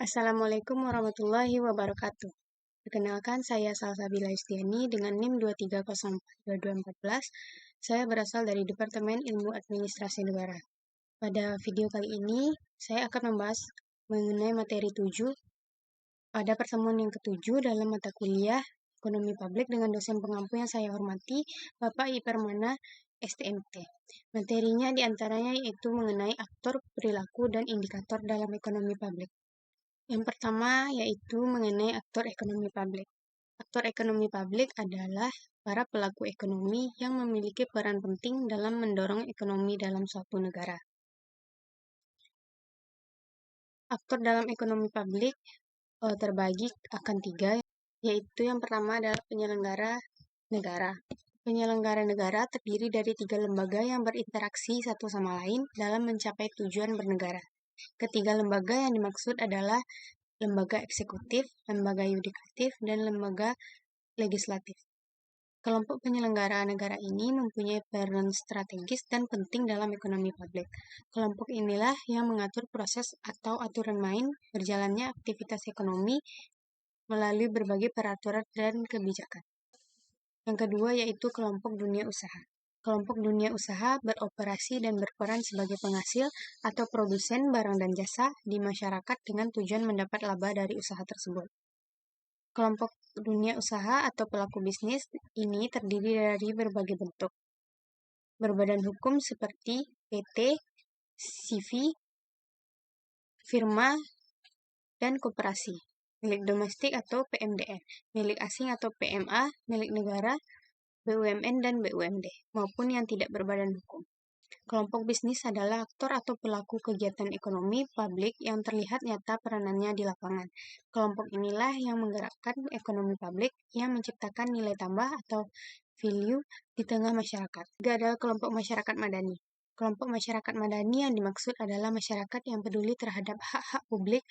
Assalamualaikum warahmatullahi wabarakatuh. Perkenalkan, saya Salsabila Istiani dengan NIM 23042214. Saya berasal dari Departemen Ilmu Administrasi Negara. Pada video kali ini, saya akan membahas mengenai materi 7 pada pertemuan yang ketujuh dalam mata kuliah Ekonomi Publik dengan dosen pengampu yang saya hormati, Bapak I. Permana, STMT. Materinya diantaranya yaitu mengenai aktor, perilaku, dan indikator dalam ekonomi publik. Yang pertama yaitu mengenai aktor ekonomi publik. Aktor ekonomi publik adalah para pelaku ekonomi yang memiliki peran penting dalam mendorong ekonomi dalam suatu negara. Aktor dalam ekonomi publik terbagi akan tiga, yaitu yang pertama adalah penyelenggara negara. Penyelenggara negara terdiri dari tiga lembaga yang berinteraksi satu sama lain dalam mencapai tujuan bernegara. Ketiga lembaga yang dimaksud adalah lembaga eksekutif, lembaga yudikatif, dan lembaga legislatif. Kelompok penyelenggara negara ini mempunyai peran strategis dan penting dalam ekonomi publik. Kelompok inilah yang mengatur proses atau aturan main berjalannya aktivitas ekonomi melalui berbagai peraturan dan kebijakan. Yang kedua yaitu kelompok dunia usaha. Kelompok dunia usaha beroperasi dan berperan sebagai penghasil atau produsen barang dan jasa di masyarakat dengan tujuan mendapat laba dari usaha tersebut. Kelompok dunia usaha atau pelaku bisnis ini terdiri dari berbagai bentuk. Berbadan hukum seperti PT, CV, firma, dan koperasi. Milik domestik atau PMDN, milik asing atau PMA, milik negara, BUMN dan BUMD, maupun yang tidak berbadan hukum. Kelompok bisnis adalah aktor atau pelaku kegiatan ekonomi publik yang terlihat nyata peranannya di lapangan. Kelompok inilah yang menggerakkan ekonomi publik yang menciptakan nilai tambah atau value di tengah masyarakat. Juga adalah kelompok masyarakat madani. Kelompok masyarakat madani yang dimaksud adalah masyarakat yang peduli terhadap hak-hak publik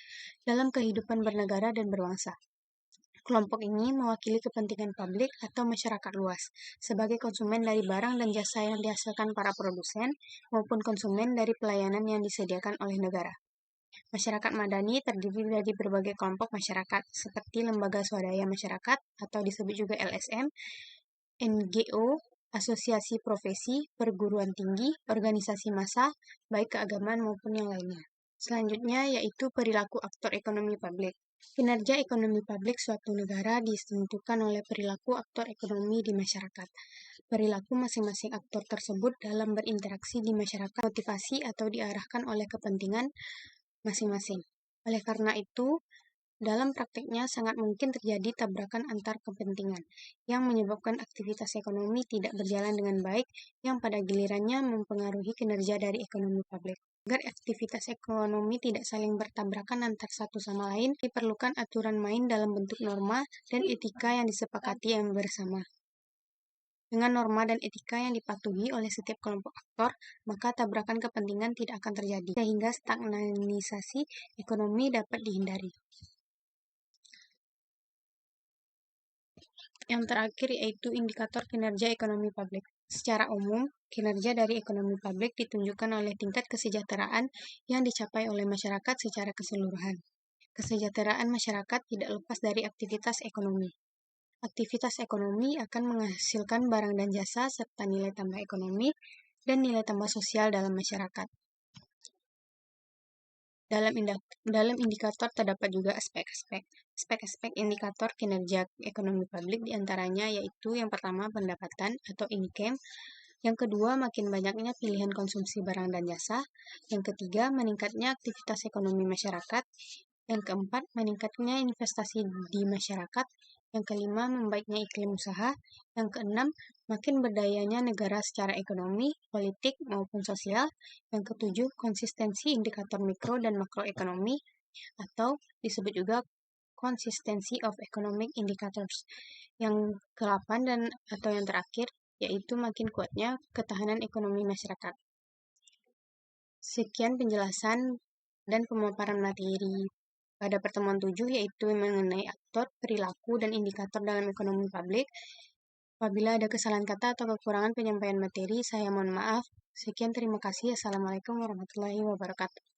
dalam kehidupan bernegara dan berbangsa. Kelompok ini mewakili kepentingan publik atau masyarakat luas, sebagai konsumen dari barang dan jasa yang dihasilkan para produsen, maupun konsumen dari pelayanan yang disediakan oleh negara. Masyarakat madani terdiri dari berbagai kelompok masyarakat, seperti lembaga swadaya masyarakat, atau disebut juga LSM, NGO, asosiasi profesi, perguruan tinggi, organisasi massa, baik keagamaan maupun yang lainnya. Selanjutnya yaitu perilaku aktor ekonomi publik. Kinerja ekonomi publik suatu negara ditentukan oleh perilaku aktor ekonomi di masyarakat. Perilaku masing-masing aktor tersebut dalam berinteraksi di masyarakat motivasi atau diarahkan oleh kepentingan masing-masing. Oleh karena itu, dalam prakteknya sangat mungkin terjadi tabrakan antar kepentingan yang menyebabkan aktivitas ekonomi tidak berjalan dengan baik yang pada gilirannya mempengaruhi kinerja dari ekonomi publik. Agar aktivitas ekonomi tidak saling bertabrakan antar satu sama lain, diperlukan aturan main dalam bentuk norma dan etika yang disepakati yang bersama. Dengan norma dan etika yang dipatuhi oleh setiap kelompok aktor, maka tabrakan kepentingan tidak akan terjadi, sehingga stagnanisasi ekonomi dapat dihindari. Yang terakhir yaitu indikator kinerja ekonomi publik. Secara umum, kinerja dari ekonomi publik ditunjukkan oleh tingkat kesejahteraan yang dicapai oleh masyarakat secara keseluruhan. Kesejahteraan masyarakat tidak lepas dari aktivitas ekonomi. Aktivitas ekonomi akan menghasilkan barang dan jasa serta nilai tambah ekonomi dan nilai tambah sosial dalam masyarakat. Dalam indikator terdapat juga aspek-aspek indikator kinerja ekonomi publik diantaranya yaitu yang pertama pendapatan atau income, yang kedua makin banyaknya pilihan konsumsi barang dan jasa, yang ketiga meningkatnya aktivitas ekonomi masyarakat, yang keempat meningkatnya investasi di masyarakat, yang kelima membaiknya iklim usaha, yang keenam makin berdayanya negara secara ekonomi, politik, maupun sosial, yang ketujuh konsistensi indikator mikro dan makroekonomi, atau disebut juga consistency of economic indicators. Yang ke-8 atau yang terakhir yaitu makin kuatnya ketahanan ekonomi masyarakat. Sekian penjelasan dan pemaparan materi pada pertemuan 7 yaitu mengenai aktor, perilaku, dan indikator dalam ekonomi publik. Apabila ada kesalahan kata atau kekurangan penyampaian materi, saya mohon maaf. Sekian, terima kasih. Assalamualaikum warahmatullahi wabarakatuh.